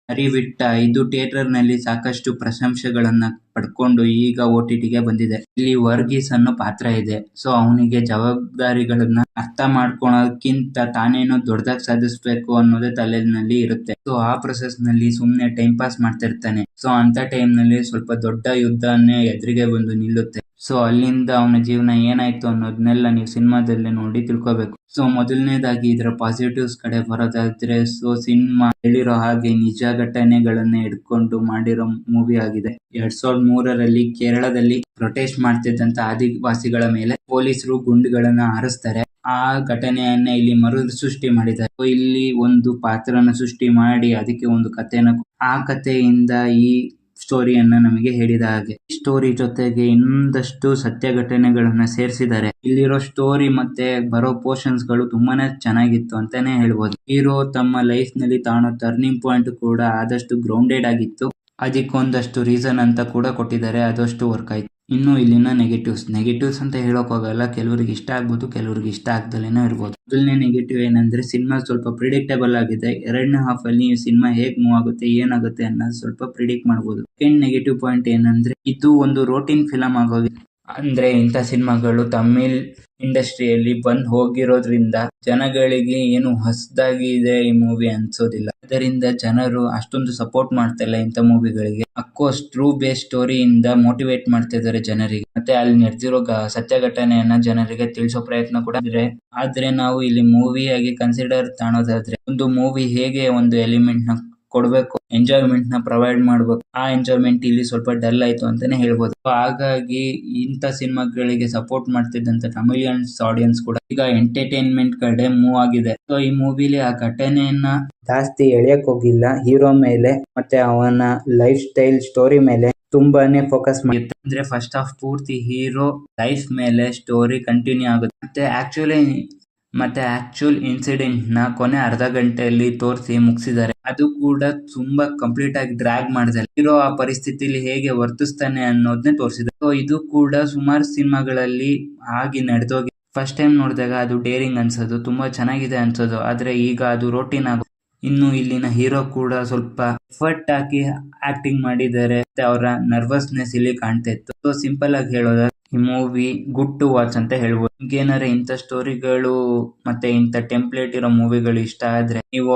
ಹರಿಬಿಟ್ಟ. ಇದು ಥಿಯೇಟರ್‌ನಲ್ಲಿ ಸಾಕಷ್ಟು ಪ್ರಶಂಸೆಗಳನ್ನ ಪಡ್ಕೊಂಡು ಈಗ OTTಗೆ ಬಂದಿದೆ. ಇಲ್ಲಿ ವರ್ಗೀಸ್ ಅನ್ನೋ ಪಾತ್ರ ಇದೆ. ಸೊ ಅವನಿಗೆ ಜವಾಬ್ದಾರಿಗಳನ್ನ ಅರ್ಥ ಮಾಡ್ಕೊಳೋಕ್ಕಿಂತ ತಾನೇನೋ ದೊಡ್ಡದಾಗಿ ಸಾಧಿಸ್ಬೇಕು ಅನ್ನೋದೇ ತಲೆನಲ್ಲಿ ಇರುತ್ತೆ. ಸೊ ಆ ನಲ್ಲಿ ಸುಮ್ನೆ ಟೈಮ್ ಪಾಸ್ ಮಾಡ್ತಿರ್ತಾನೆ. ಸೊ ಅಂತ ಟೈಮ್‌ನಲ್ಲಿ ಸ್ವಲ್ಪ ದೊಡ್ಡ ಯುದ್ಧನೇ ಎದುರಿಗೆ ಬಂದು ನಿಲ್ಲುತ್ತೆ. ಸೊ ಅಲ್ಲಿಂದ ಅವನ ಜೀವನ ಏನಾಯ್ತು ಅನ್ನೋದನ್ನೆಲ್ಲ ನೀವು ಸಿನಿಮಾದಲ್ಲೇ ನೋಡಿ ತಿಳ್ಕೋಬೇಕು. ಸೊ ಮೊದಲನೇದಾಗಿ ಇದರ ಪಾಸಿಟಿವ್ಸ್ ಕಡೆ ಬರೋದಾದ್ರೆ, ಸೊ ಸಿನಿಮಾ ಹೇಳಿರೋ ಹಾಗೆ ನಿಜ ಘಟನೆಗಳನ್ನ ಹಿಡ್ಕೊಂಡು ಮಾಡಿರೋ ಮೂವಿ ಆಗಿದೆ. 2003ರಲ್ಲಿ ಕೇರಳದಲ್ಲಿ ಪ್ರೊಟೆಸ್ಟ್ ಮಾಡ್ತಿದ್ದಂತ ಆದಿವಾಸಿಗಳ ಮೇಲೆ ಪೊಲೀಸರು ಗುಂಡುಗಳನ್ನ ಹಾರಿಸ್ತಾರೆ. ಆ ಘಟನೆಯನ್ನ ಇಲ್ಲಿ ಮರು ಸೃಷ್ಟಿ ಮಾಡಿದ್ದಾರೆ. So ಇಲ್ಲಿ ಒಂದು ಪಾತ್ರನ ಸೃಷ್ಟಿ ಮಾಡಿ ಅದಕ್ಕೆ ಒಂದು ಕಥೆನ ಆ ಕಥೆಯಿಂದ ಈ ಸ್ಟೋರಿಯನ್ನ ನಮಗೆ ಹೇಳಿದ ಹಾಗೆ ಈ ಸ್ಟೋರಿ ಜೊತೆಗೆ ಇನ್ನೊಂದಷ್ಟು ಸತ್ಯ ಘಟನೆಗಳನ್ನ ಸೇರಿಸಿದ್ದಾರೆ. ಇಲ್ಲಿರೋ ಸ್ಟೋರಿ ಮತ್ತೆ ಬರೋ ಪೋರ್ಷನ್ಸ್ ಗಳು ತುಂಬಾನೇ ಚೆನ್ನಾಗಿತ್ತು ಅಂತಾನೆ ಹೇಳ್ಬೋದು. ಹೀರೋ ತಮ್ಮ ಲೈಫ್ ನಲ್ಲಿ ತಾಣೋ ಟರ್ನಿಂಗ್ ಪಾಯಿಂಟ್ ಕೂಡ ಆದಷ್ಟು ಗ್ರೌಂಡೆಡ್ ಆಗಿತ್ತು. ಅದಕ್ಕೊಂದಷ್ಟು ರೀಸನ್ ಅಂತ ಕೂಡ ಕೊಟ್ಟಿದ್ದಾರೆ. ಅದಷ್ಟು ವರ್ಕ್ ಆಯ್ತು. ಇನ್ನು ಇಲ್ಲಿನ ನೆಗೆಟಿವ್ಸ್ ಅಂತ ಹೇಳಕ್ ಹೋಗಲ್ಲ. ಕೆಲವರಿಗೆ ಇಷ್ಟ ಆಗ್ಬೋದು, ಕೆಲವರಿಗೆ ಇಷ್ಟ ಆಗ್ದಲೇನೋ ಇರ್ಬೋದು. ಮೊದಲನೇ ನೆಗೆಟಿವ್ ಏನಂದ್ರೆ ಸಿನಿಮಾ ಸ್ವಲ್ಪ ಪ್ರಿಡಿಕ್ಟೇಬಲ್ ಆಗಿದೆ. ಎರಡನೇ ಹಾಫ್ ಅಲ್ಲಿ ಸಿನಿಮಾ ಹೇಗ್ ಮೂವ್ ಆಗುತ್ತೆ ಏನಾಗುತ್ತೆ ಅನ್ನೋದು ಸ್ವಲ್ಪ ಪ್ರಿಡಿಕ್ಟ್ ಮಾಡಬಹುದು. ಸೆಕೆಂಡ್ ನೆಗೆಟಿವ್ ಪಾಯಿಂಟ್ ಏನಂದ್ರೆ ಇದು ಒಂದು ರೋಟೀನ್ ಫಿಲಂ ಆಗೋಗಿದೆ. ಅಂದ್ರೆ ಇಂಥ ಸಿನಿಮಾಗಳು ತಮಿಳ್ ಇಂಡಸ್ಟ್ರಿಯಲ್ಲಿ ಬಂದ್ ಹೋಗಿರೋದ್ರಿಂದ ಜನಗಳಿಗೆ ಏನು ಹೊಸದಾಗಿ ಇದೆ ಈ ಮೂವಿ ಅನ್ಸೋದಿಲ್ಲ. ಅದರಿಂದ ಜನರು ಅಷ್ಟೊಂದು ಸಪೋರ್ಟ್ ಮಾಡ್ತಾ ಇಲ್ಲ ಇಂಥ ಮೂವಿಗಳಿಗೆ. ಅಫ್ಕೋರ್ಸ್ ಟ್ರೂ ಬೇಸ್ ಸ್ಟೋರಿಯಿಂದ ಮೋಟಿವೇಟ್ ಮಾಡ್ತಾ ಇದ್ದಾರೆ ಜನರಿಗೆ. ಮತ್ತೆ ಅಲ್ಲಿ ನಡೆದಿರೋ ಸತ್ಯ ಘಟನೆಯನ್ನ ಜನರಿಗೆ ತಿಳಿಸೋ ಪ್ರಯತ್ನ ಕೂಡ ಇದೆ. ಆದ್ರೆ ನಾವು ಇಲ್ಲಿ ಮೂವಿಯಾಗಿ ಕನ್ಸಿಡರ್ ತಾಣೋದಾದ್ರೆ ಒಂದು ಮೂವಿ ಹೇಗೆ ಒಂದು ಎಲಿಮೆಂಟ್ ನ ಕೊಡ್ಬೇಕು, ಎಂಜಾಯ್ಮೆಂಟ್ ನ ಪ್ರೊವೈಡ್ ಮಾಡ್ಬೇಕು, ಆ ಎಂಜಾಯ್ಮೆಂಟ್ ಇಲ್ಲಿ ಸ್ವಲ್ಪ ಡಲ್ ಆಯ್ತು ಅಂತಾನೆ ಹೇಳ್ಬೋದು. ಹಾಗಾಗಿ ಇಂಥ ಸಿನಿಮಾಗಳಿಗೆ ಸಪೋರ್ಟ್ ಮಾಡ್ತಿದ್ದಂತ ತಮಿಳಿಯನ್ಸ್ ಆಡಿಯನ್ಸ್ ಕೂಡ ಈಗ ಎಂಟರ್ಟೈನ್ಮೆಂಟ್ ಕಡೆ ಮೂವ್ ಆಗಿದೆ. ಸೊ ಈ ಮೂವಿಲಿ ಆ ಘಟನೆಯನ್ನ ಜಾಸ್ತಿ ಎಳೆಯಕ್ ಹೋಗಿಲ್ಲ. ಹೀರೋ ಮೇಲೆ ಮತ್ತೆ ಅವನ ಲೈಫ್ ಸ್ಟೈಲ್ ಸ್ಟೋರಿ ಮೇಲೆ ತುಂಬಾನೇ ಫೋಕಸ್ ಮಾಡುತ್ತೆ. ಅಂದ್ರೆ ಫಸ್ಟ್ ಹಾಫ್ ಪೂರ್ತಿ ಹೀರೋ ಲೈಫ್ ಮೇಲೆ ಸ್ಟೋರಿ ಕಂಟಿನ್ಯೂ ಆಗುತ್ತೆ. ಮತ್ತೆ ಆಕ್ಚುಲ್ ಇನ್ಸಿಡೆಂಟ್ ನ ಕೊನೆ ಅರ್ಧ ಗಂಟೆಯಲ್ಲಿ ತೋರಿಸಿ ಮುಗಿಸಿದ್ದಾರೆ. ಅದು ಕೂಡ ತುಂಬಾ ಕಂಪ್ಲೀಟ್ ಆಗಿ ಡ್ರ್ಯಾಗ್ ಮಾಡಿದ್ದಾರೆ. ಹೀರೋ ಆ ಪರಿಸ್ಥಿತಿಲಿ ಹೇಗೆ ವರ್ತಿಸ್ತಾನೆ ಅನ್ನೋದನ್ನೇ ತೋರಿಸಿದ್ದಾರೆ. ಸೊ ಇದು ಕೂಡ ಸುಮಾರು ಸಿನಿಮಾಗಳಲ್ಲಿ ಆಗಿ ನಡೆದೋಗಿ ಫಸ್ಟ್ ಟೈಮ್ ನೋಡಿದಾಗ ಅದು ಡೇರಿಂಗ್ ಅನ್ಸೋದು, ತುಂಬಾ ಚೆನ್ನಾಗಿದೆ ಅನ್ಸೋದು. ಆದ್ರೆ ಈಗ ಅದು ರೋಟೀನ್ ಆಗೋದು. ಇನ್ನು ಇಲ್ಲಿನ ಹೀರೋ ಕೂಡ ಸ್ವಲ್ಪ ಎಫರ್ಟ್ ಹಾಕಿ ಆಕ್ಟಿಂಗ್ ಮಾಡಿದ್ದಾರೆ. ಅವರ ನರ್ವಸ್ನೆಸ್ ಇಲ್ಲಿ ಕಾಣ್ತಾ ಇತ್ತು. ಸೊ ಸಿಂಪಲ್ ಆಗಿ ಹೇಳೋದಾದ್ರೆ ಈ ಮೂವಿ ಗುಡ್ ಟು ವಾಚ್ ಅಂತ ಹೇಳ್ಬೋದು. ನಿಮ್ಗೇನಾರ ಇಂಥ ಸ್ಟೋರಿಗಳು ಮತ್ತೆ ಇಂಥ ಟೆಂಪ್ಲೇಟ್ ಇರೋ ಮೂವಿಗಳು ಇಷ್ಟ ಆದ್ರೆ ನೀವು